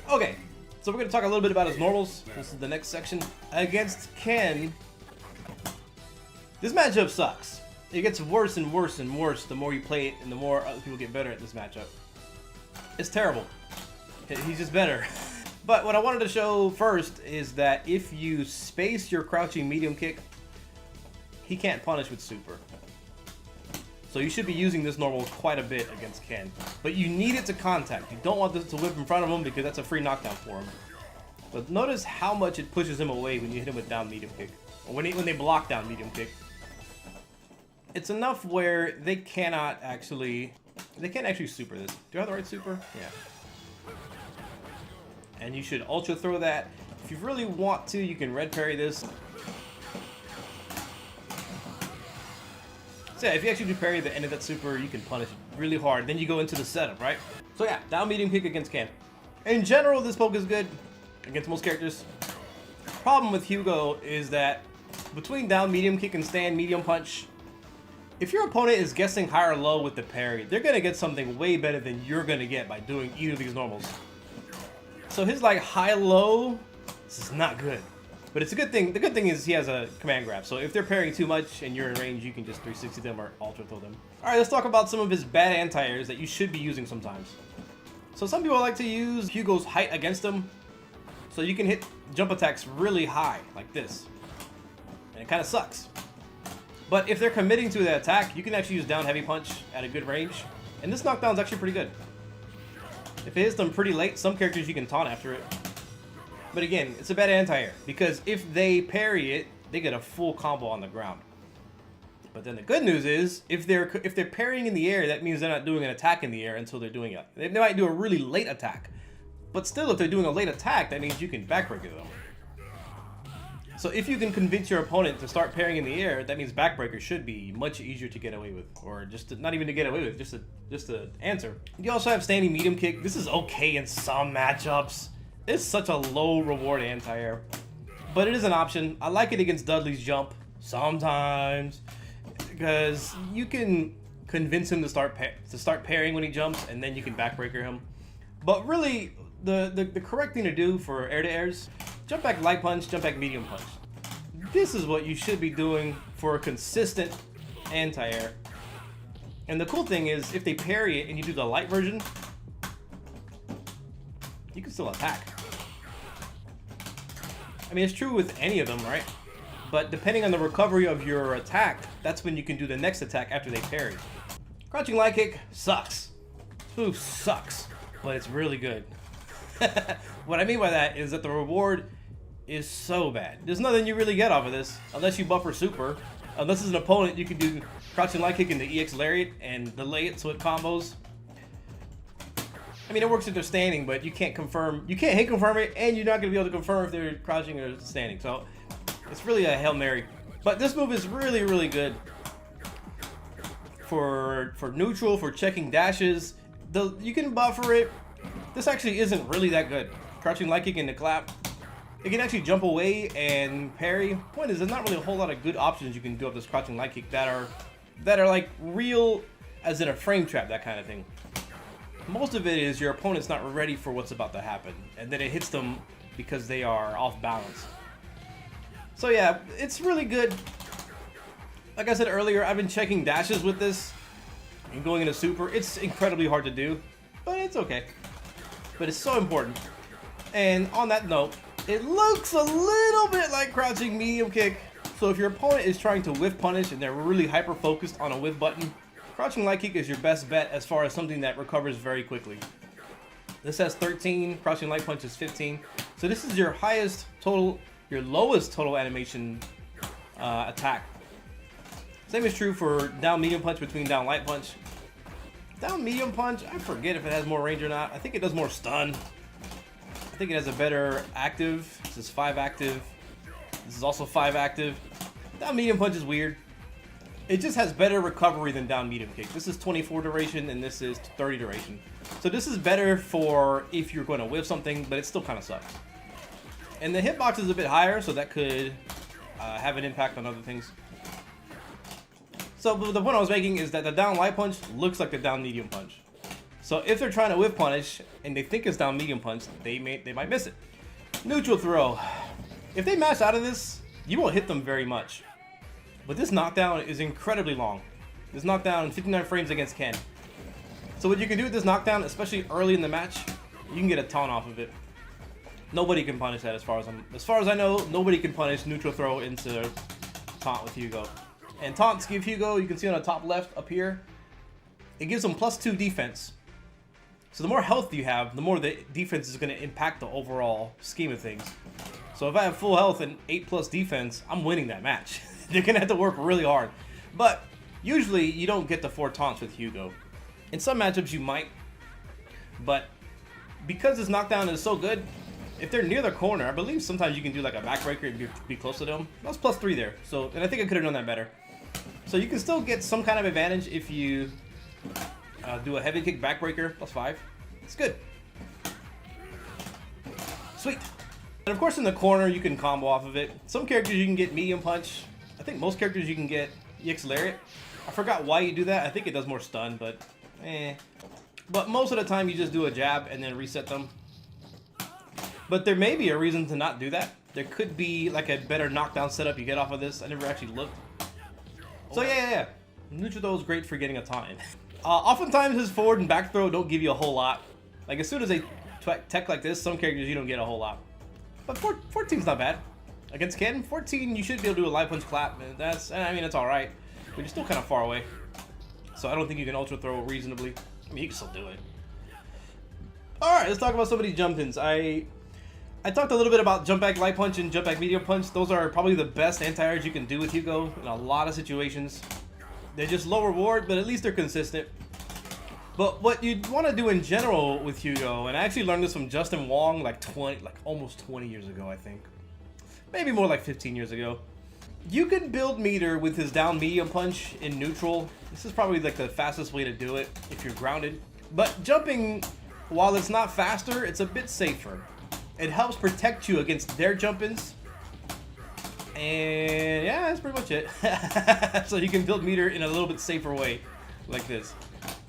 Okay, so we're going to talk a little bit about his normals. This is the next section. Against Ken, this matchup sucks. It gets worse and worse and worse the more you play it and the more other people get better at this matchup. It's terrible. He's just better. But what I wanted to show first is that if you space your crouching medium kick, he can't punish with super. So you should be using this normal quite a bit against Ken. But you need it to contact. You don't want this to whip in front of him because that's a free knockdown for him. But notice how much it pushes him away when you hit him with down medium kick. Or when they block down medium kick. It's enough where they can't actually super this. Do I have the right super? Yeah. And you should ultra throw that. If you really want to, you can red parry this. So yeah, if you actually do parry the end of that super, you can punish it really hard. Then you go into the setup, right? So yeah, down medium kick against Ken. In general, this poke is good against most characters. Problem with Hugo is that between down medium kick and stand medium punch, if your opponent is guessing high or low with the parry, they're gonna get something way better than you're gonna get by doing either of these normals. So his like high-low, this is not good. But it's a good thing. The good thing is he has a command grab. So if they're parrying too much and you're in range, you can just 360 them or ultra throw them. Alright, let's talk about some of his bad anti-airs that you should be using sometimes. So some people like to use Hugo's height against them. So you can hit jump attacks really high, like this. And it kind of sucks. But if they're committing to the attack, you can actually use down heavy punch at a good range. And this knockdown is actually pretty good. If it hits them pretty late, some characters you can taunt after it. But again, it's a bad anti-air, because if they parry it, they get a full combo on the ground. But then the good news is, if they're parrying in the air, that means they're not doing an attack in the air until they're doing it. They might do a really late attack. But still, if they're doing a late attack, that means you can backbreak it though. So if you can convince your opponent to start parrying in the air, that means backbreaker should be much easier to get away with. Or just to, not even to get away with, just to answer. You also have standing medium kick. This is okay in some matchups. It's such a low reward anti-air, but it is an option. I like it against Dudley's jump sometimes because you can convince him to start parrying when he jumps, and then you can backbreaker him. But really, the correct thing to do for air-to-airs, jump back light punch, jump back medium punch. This is what you should be doing for a consistent anti-air. And the cool thing is, if they parry it and you do the light version, you can still attack. I mean, it's true with any of them, right? But depending on the recovery of your attack, that's when you can do the next attack after they parry. Crouching light kick sucks. Ooh, sucks. But it's really good. What I mean by that is that the reward is so bad. There's nothing you really get off of this, unless you buffer super. Unless it's an opponent, you can do crouching light kick in the EX lariat and delay it so it combos. I mean, it works if they're standing, but you can't confirm. You can't hit confirm it, and you're not going to be able to confirm if they're crouching or standing. So it's really a Hail Mary. But this move is really, really good for neutral, for checking dashes. You can buffer it. This actually isn't really that good. Crouching light kick in the clap. It can actually jump away and parry. Point is, there's not really a whole lot of good options you can do up this crouching light kick that are like real, as in a frame trap, that kind of thing. Most of it is your opponent's not ready for what's about to happen, and then it hits them because they are off balance. So yeah, it's really good. Like I said earlier, I've been checking dashes with this and going into super. It's incredibly hard to do, but it's okay. But it's so important. And on that note, it looks a little bit like crouching medium kick. So if your opponent is trying to whiff punish and they're really hyper focused on a whiff button, crouching light kick is your best bet as far as something that recovers very quickly. This has 13, crouching light punch is 15. So this is your highest total, your lowest total animation attack. Same is true for down medium punch between down light punch. Down medium punch, I forget if it has more range or not. I think it does more stun. I think it has a better active. This is 5 active. This is also 5 active. Down medium punch is weird. It just has better recovery than down medium kick. This is 24 duration and this is 30 duration. So this is better for if you're going to whiff something, but it still kind of sucks. And the hitbox is a bit higher, so that could have an impact on other things. So the point I was making is that the down light punch looks like the down medium punch. So if they're trying to whiff punish and they think it's down medium punch, they might miss it. Neutral throw. If they mash out of this, you won't hit them very much. But this knockdown is incredibly long. This knockdown 59 frames against Ken. So what you can do with this knockdown, especially early in the match, you can get a taunt off of it. Nobody can punish that as far as I know. Nobody can punish neutral throw into taunt with Hugo. And taunts give Hugo, you can see on the top left up here, it gives him +2 defense. So the more health you have, the more the defense is going to impact the overall scheme of things. So if I have full health and 8+ defense, I'm winning that match. They're going to have to work really hard. But usually you don't get the 4 taunts with Hugo. In some matchups you might, but because this knockdown is so good, if they're near the corner, I believe sometimes you can do like a backbreaker and be close to them. That's +3 there. So, and I think I could have done that better. So you can still get some kind of advantage if you do a heavy kick backbreaker +5. It's good. Sweet. And of course in the corner you can combo off of it. Some characters you can get medium punch. I think most characters you can get EX lariat. I forgot why you do that. I think it does more stun, but But most of the time you just do a jab and then reset them. But there may be a reason to not do that. There could be like a better knockdown setup you get off of this. I never actually looked. So yeah. Neutral throw is great for getting a taunt in. Oftentimes his forward and back throw don't give you a whole lot. Like as soon as they tech like this, some characters you don't get a whole lot. But 14's not bad. Against Ken, 14 you should be able to do a live punch clap. That's alright. But you're still kind of far away. So I don't think you can ultra throw reasonably. I mean, you can still do it. Alright, let's talk about some of these jump ins. I talked a little bit about jump back light punch and jump back medium punch. Those are probably the best anti-airs you can do with Hugo in a lot of situations. They're just low reward, but at least they're consistent. But what you'd want to do in general with Hugo, and I actually learned this from Justin Wong like almost 20 years ago, I think. Maybe more like 15 years ago. You can build meter with his down medium punch in neutral. This is probably like the fastest way to do it if you're grounded. But jumping, while it's not faster, it's a bit safer. It helps protect you against their jump-ins. And yeah, that's pretty much it. So you can build meter in a little bit safer way, like this.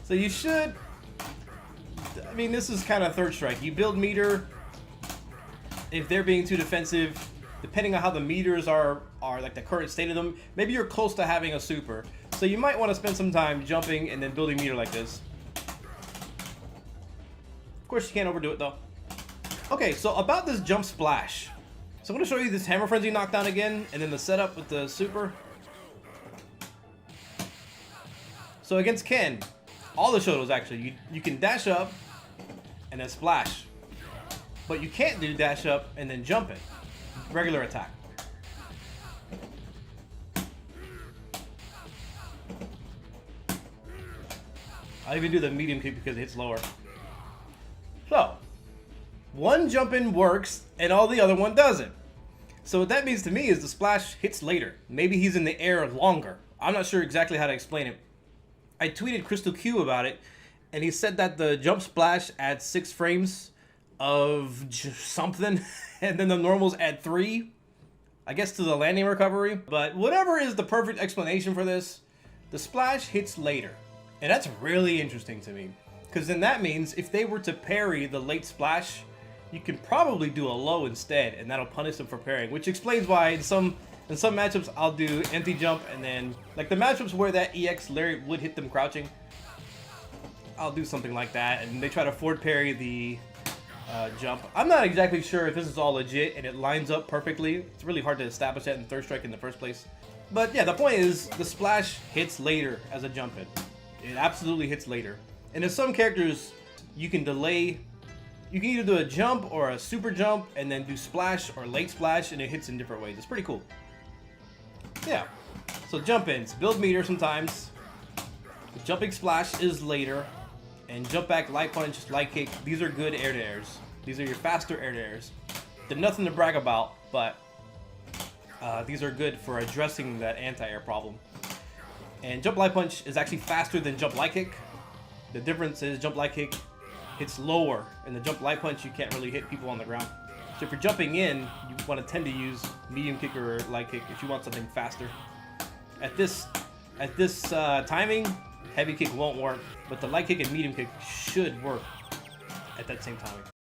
So you should, I mean, this is kind of third strike. You build meter if they're being too defensive. Depending on how the meters are like the current state of them, maybe you're close to having a super. So you might want to spend some time jumping and then building meter like this. Of course, you can't overdo it though. Okay, so about this jump splash. So I'm going to show you this Hammer Frenzy knockdown again, and then the setup with the super. So against Ken, all the Shotos actually, you can dash up and then splash. But you can't do dash up and then jump it. Regular attack. I'll even do the medium kick because it hits lower. So, one jump in works and all the other one doesn't. So what that means to me is the splash hits later. Maybe he's in the air longer. I'm not sure exactly how to explain it. I tweeted Crystal Q about it, and he said that the jump splash adds 6 frames of something, and then the normals add 3, I guess, to the landing recovery. But whatever is the perfect explanation for this, the splash hits later. And that's really interesting to me, because then that means if they were to parry the late splash, you can probably do a low instead, and that'll punish them for parrying, which explains why in some matchups I'll do empty jump, and then like the matchups where that EX lariat would hit them crouching, I'll do something like that, and they try to forward parry the jump. I'm not exactly sure if this is all legit and it lines up perfectly. It's really hard to establish that in third strike in the first place. But yeah, the point is the splash hits later as a jump hit. It absolutely hits later. And in some characters, you can delay. You can either do a jump or a super jump and then do splash or late splash, and it hits in different ways. It's pretty cool. Yeah. So jump ins, build meter sometimes. The jumping splash is later. And jump back, light punch, light kick. These are good air to airs. These are your faster air to airs. They're nothing to brag about, but these are good for addressing that anti-air problem. And jump light punch is actually faster than jump light kick. The difference is jump light kick hits lower, and the jump light punch you can't really hit people on the ground. So if you're jumping in, you want to tend to use medium kick or light kick if you want something faster. At this timing, heavy kick won't work, but the light kick and medium kick should work at that same time.